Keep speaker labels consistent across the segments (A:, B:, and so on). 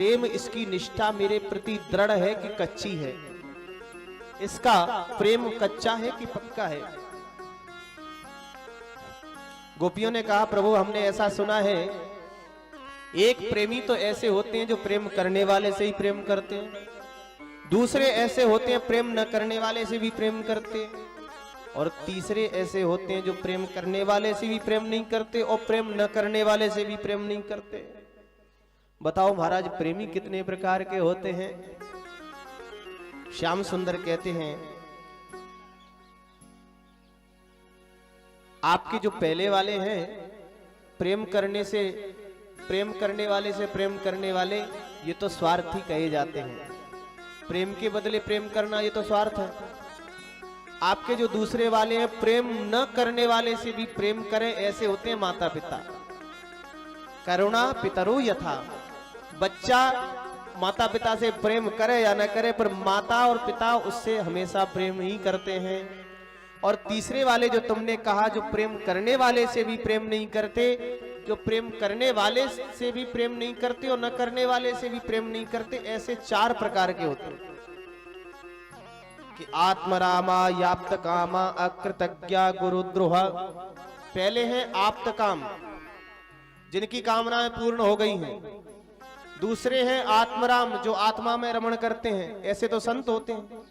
A: प्रेम इसकी निष्ठा मेरे प्रति दृढ़ है कि कच्ची है, इसका प्रेम कच्चा है कि पक्का है। गोपियों ने कहा प्रभु हमने ऐसा सुना है, एक प्रेमी तो ऐसे होते हैं जो प्रेम करने वाले से ही प्रेम करते हैं, दूसरे ऐसे होते हैं प्रेम न करने वाले से भी प्रेम करते हैं, और तीसरे ऐसे होते हैं जो प्रेम करने वाले से भी प्रेम नहीं करते और प्रेम न करने वाले से भी प्रेम नहीं करते। बताओ महाराज प्रेमी कितने प्रकार के होते हैं। श्याम सुंदर कहते हैं आपके जो पहले वाले हैं प्रेम करने वाले से प्रेम करने वाले, ये तो स्वार्थी कहे जाते हैं। प्रेम के बदले प्रेम करना ये तो स्वार्थ है। आपके जो दूसरे वाले हैं प्रेम न करने वाले से भी प्रेम करें, ऐसे होते हैं माता पिता। करुणा पितरो यथा, बच्चा माता पिता से प्रेम करे या न करे पर माता और पिता उससे हमेशा प्रेम ही करते हैं। और तीसरे वाले जो तुमने कहा जो प्रेम करने वाले से भी प्रेम नहीं करते, जो प्रेम करने वाले से भी प्रेम नहीं करते और न करने वाले से भी प्रेम नहीं करते, ऐसे चार प्रकार के होते हैं कि आत्मरामा, याप्त कामा, अकृतज्ञा, गुरुद्रोह। पहले हैं आप्त काम, जिनकी कामनाएं पूर्ण हो गई हैं। दूसरे हैं आत्मराम, जो आत्मा में रमण करते हैं, ऐसे तो संत होते हैं,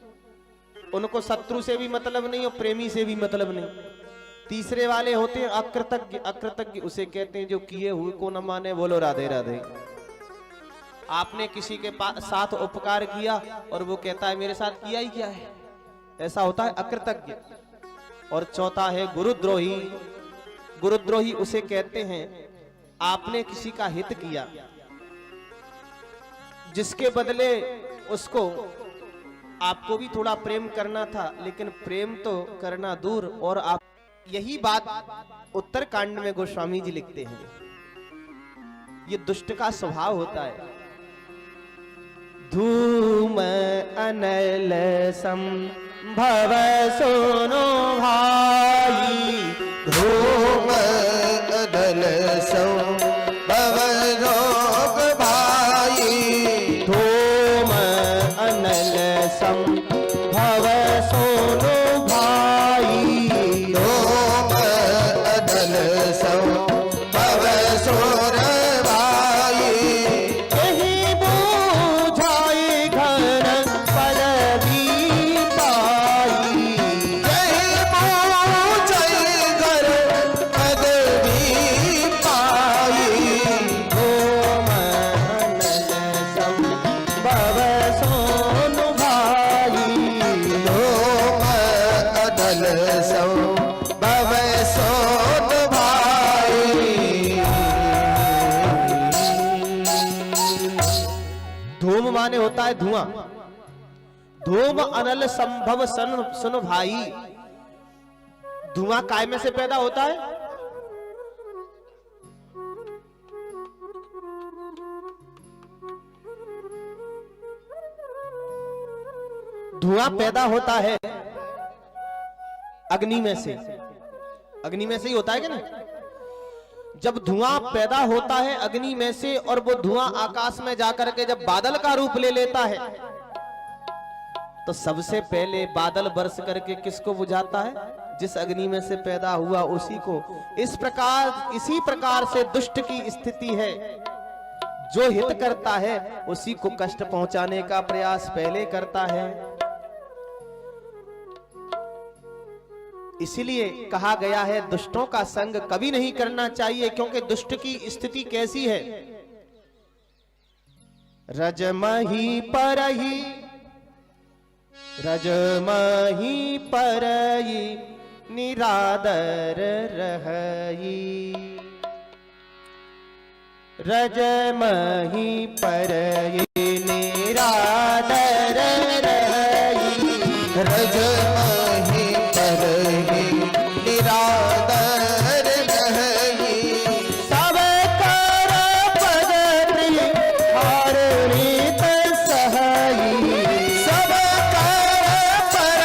A: उनको शत्रु से भी मतलब नहीं और प्रेमी से भी मतलब नहीं। तीसरे वाले होते हैं अकृतज्ञ। अकृतज्ञ उसे कहते हैं जो किए हुए को न माने। बोलो राधे राधे। आपने किसी के साथ उपकार किया और वो कहता है मेरे साथ किया ही क्या है, ऐसा होता है अकृतज्ञ। और चौथा है गुरुद्रोही। गुरुद्रोही उसे कहते हैं आपने किसी का हित किया, जिसके बदले उसको आपको भी थोड़ा प्रेम करना था, लेकिन प्रेम तो करना दूर। और आप यही बात उत्तरकांड में गोस्वामी जी लिखते हैं, ये दुष्ट का स्वभाव होता है। धूम अनल संभव सुनो भाई,
B: धूम अनल संभव रोग भाई,
A: धूम अनल संभव सोनो भाई,
B: धूम अनल संभव सोर भाई,
A: यही बूझाई घन पल भी पाई,
B: यही बूझाई घर पद भी पाई,
A: धूम अनल संभव सोनो भाई,
B: धूम अनल संभव सोर भाई।
A: धूम माने होता है धुआं। धूम अनल संभव सुन भाई, धुआं काय में से पैदा होता है? धुआं पैदा होता है अग्नि में से। अग्नि में से ही होता है क्या नहीं? जब धुआं पैदा होता है अग्नि में से और वो धुआं आकाश में जाकर के जब बादल का रूप ले लेता है, तो सबसे पहले बादल बरस करके किसको बुझाता है? जिस अग्नि में से पैदा हुआ उसी को। इसी प्रकार से दुष्ट की स्थिति है, जो हित करता है उसी को कष्ट पहुंचाने का प्रयास पहले करता है। इसीलिए कहा गया है दुष्टों का संग कभी नहीं करना चाहिए, क्योंकि दुष्ट की स्थिति कैसी है? रजमही परही, रजमही परही निरादर रहई, रजमही परही निरादर रहई,
B: रजमही परही निरादर रहई,
A: सब कर पद हारित सहई,
B: सब कर पर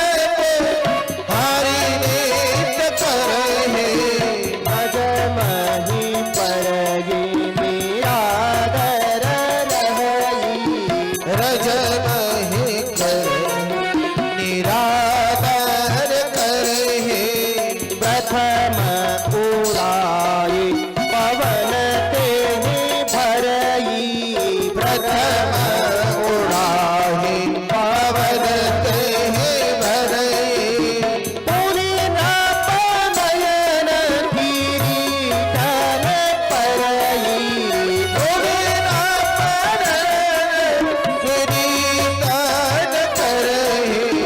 B: हरि नीत करहे,
A: रजमही परही निरादर रहई,
B: ब्रज मही करहि निरादर करहि
A: प्रथम उड़ाई पवन तेहि भरई
B: प्रथम उड़ाहि पवन तेहि भरहि
A: पूरी नयन किरीटन परई
B: किरीटन करहि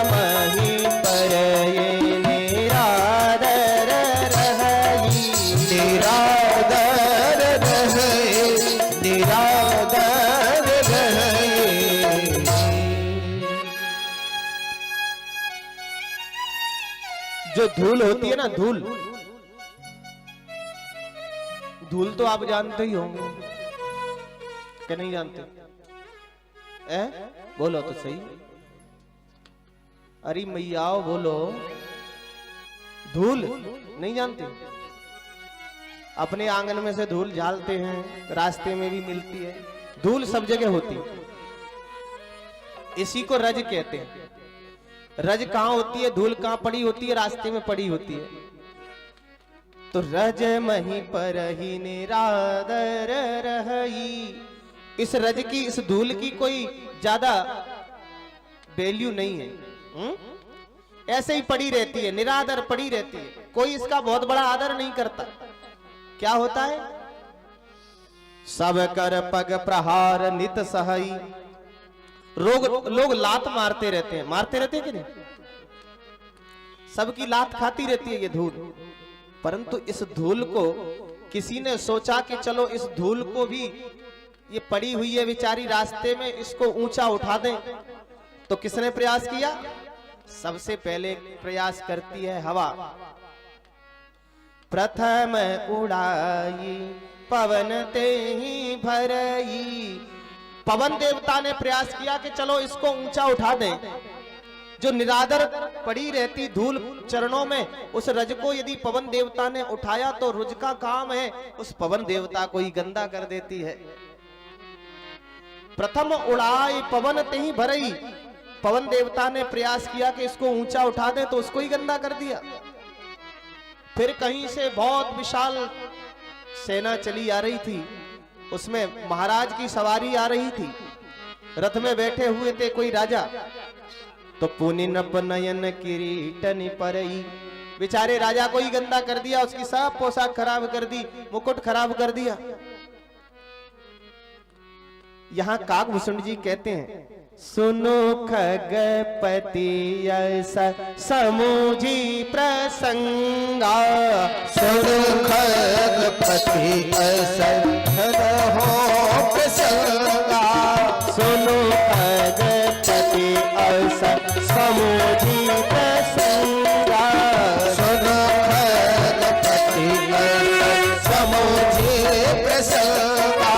A: मही परये निरादर रहई
B: निरादर रहहि निरादर रहहि
A: जो धूल होती है ना, धूल धूल तो आप जानते ही होंगे कि नहीं जानते? बोलो तो सही। अरे मैयाओ बोलो, धूल नहीं जानते? अपने आंगन में से धूल झालते हैं, रास्ते में भी मिलती है। धूल सब जगह होती है। इसी को रज कहते हैं। रज कहाँ होती है? धूल कहाँ पड़ी होती है? रास्ते में पड़ी होती है। तो रज मही परहि निरादर रहई। इस रज की, इस धूल की कोई ज्यादा वैल्यू नहीं है। ऐसे ही पड़ी रहती है, निरादर पड़ी रहती है। कोई इसका बहुत बड़ा आदर नहीं करता। क्या होता है? सब कर पग प्रहार नित सहई। लोग लात मारते रहते हैं। मारते रहते हैं कि नहीं? सबकी लात खाती रहती है ये धूल। परंतु इस धूल को किसी ने सोचा कि चलो इस धूल को भी, ये पड़ी हुई है बेचारी रास्ते में, इसको ऊंचा उठा दें। तो किसने प्रयास किया? सबसे पहले प्रयास करती है हवा। प्रथम उड़ाई पवन तेहि भरई। पवन देवता ने प्रयास किया कि चलो इसको ऊंचा उठा दें। जो निरादर पड़ी रहती धूल चरणों में, उस रज को यदि पवन देवता ने उठाया तो रुज का काम है उस पवन देवता को ही गंदा कर देती है। प्रथम उड़ाई पवन तेहि भरई। पवन देवता ने प्रयास किया कि इसको ऊंचा उठा दे तो उसको ही गंदा कर दिया। फिर कहीं से बहुत विशाल सेना चली आ रही थी, उसमें महाराज की सवारी आ रही थी। रथ में बैठे हुए थे कोई राजा। तो पुनिनप नयन किरीटन परई। बेचारे राजा को ही गंदा कर दिया, उसकी सब पोशाक खराब कर दी, मुकुट खराब कर दिया। यहाँ काकभूषण जी कहते हैं, सुनो खगपति ऐसा समूझी प्रसंगा।
B: सुनो खगपति ऐसा हो प्रसंगा।
A: सुनो खगपति ऐसा समूझी प्रसंगा।
B: सुनो खगपति ऐसा समूझी प्रसंगा।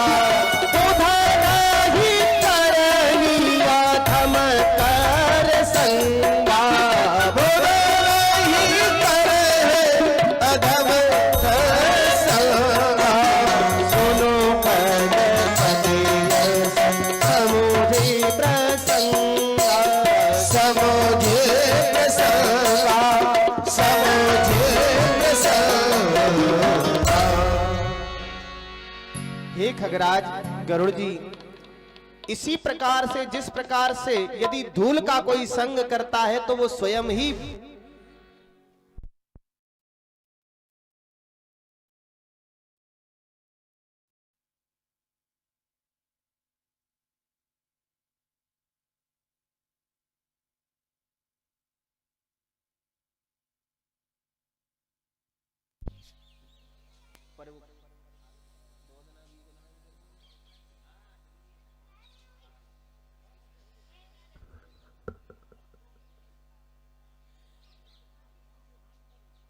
A: हे खगराज गरुड़ जी, इसी प्रकार से, जिस प्रकार से यदि धूल का कोई संग करता है तो वो स्वयं ही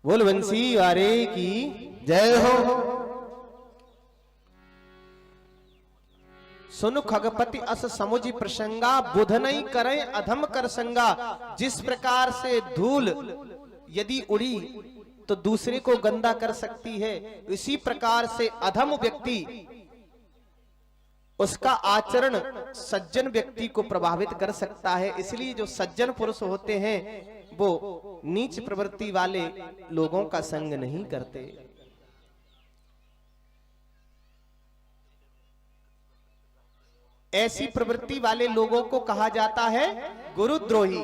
A: बोल बंसी वारे की
B: जय हो।
A: सुनु खगपति अस समुझी प्रसंगा। बुध नहीं करे अधम कर संगा। जिस प्रकार से धूल यदि उड़ी तो दूसरे को गंदा कर सकती है, इसी प्रकार से अधम व्यक्ति उसका आचरण सज्जन व्यक्ति को प्रभावित कर सकता है। इसलिए जो सज्जन पुरुष होते हैं वो नीच प्रवृत्ति वाले लोगों का संग नहीं करते। ऐसी प्रवृत्ति वाले लोगों को कहा जाता है गुरुद्रोही।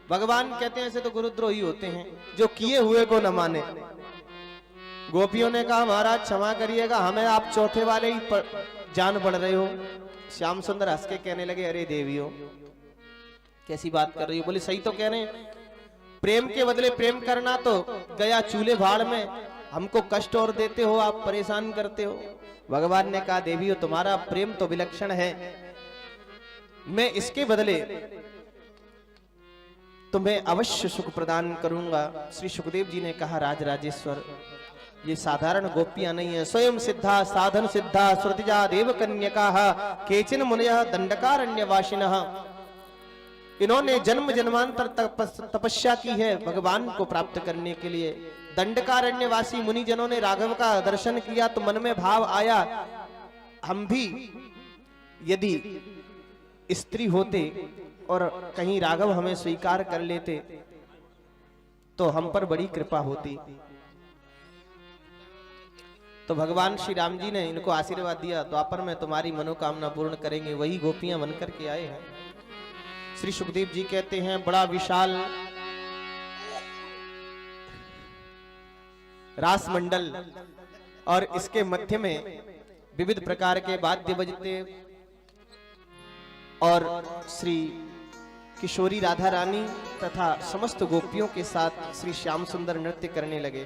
A: भगवान कहते हैं ऐसे तो गुरुद्रोही होते हैं जो किए हुए को न माने। गोपियों ने कहा महाराज क्षमा करिएगा, हमें आप चौथे वाले ही जान पड़ रहे हो। श्याम सुंदर हंस के कहने लगे अरे देवियों कैसी बात कर रही हो। बोले सही तो कह रहे हैं, प्रेम के बदले प्रेम करना तो गया चूल्हे भाड़ में, हमको कष्ट और देते हो, आप परेशान करते हो। भगवान ने कहा देवियों तुम्हारा प्रेम तो विलक्षण है, मैं इसके बदले तुम्हें अवश्य सुख प्रदान करूंगा। श्री सुखदेव जी ने कहा राजराजेश्वर ये साधारण गोपियां नहीं है, स्वयं सिद्धा साधन सिद्धा श्रुतिजा देव कन्यका केचिन मुनयः दंडकारण्यवासिनः। इन्होंने जन्म जन्मांतर तपस्या की है भगवान को प्राप्त करने के लिए। दंडकारण्यवासी मुनि जनों ने राघव का दर्शन किया तो मन में भाव आया हम भी यदि स्त्री होते और कहीं राघव हमें स्वीकार कर लेते तो हम पर बड़ी कृपा होती। तो भगवान श्री राम जी ने इनको आशीर्वाद दिया, द्वापर में तुम्हारी मनोकामना पूर्ण करेंगे। वही गोपियां बनकर के आए हैं। श्री सुखदेव जी कहते हैं बड़ा विशाल रास मंडल और इसके मध्य में विविध प्रकार के वाद्य बजते और श्री किशोरी राधा रानी तथा समस्त गोपियों के साथ श्री श्याम सुंदर नृत्य करने लगे।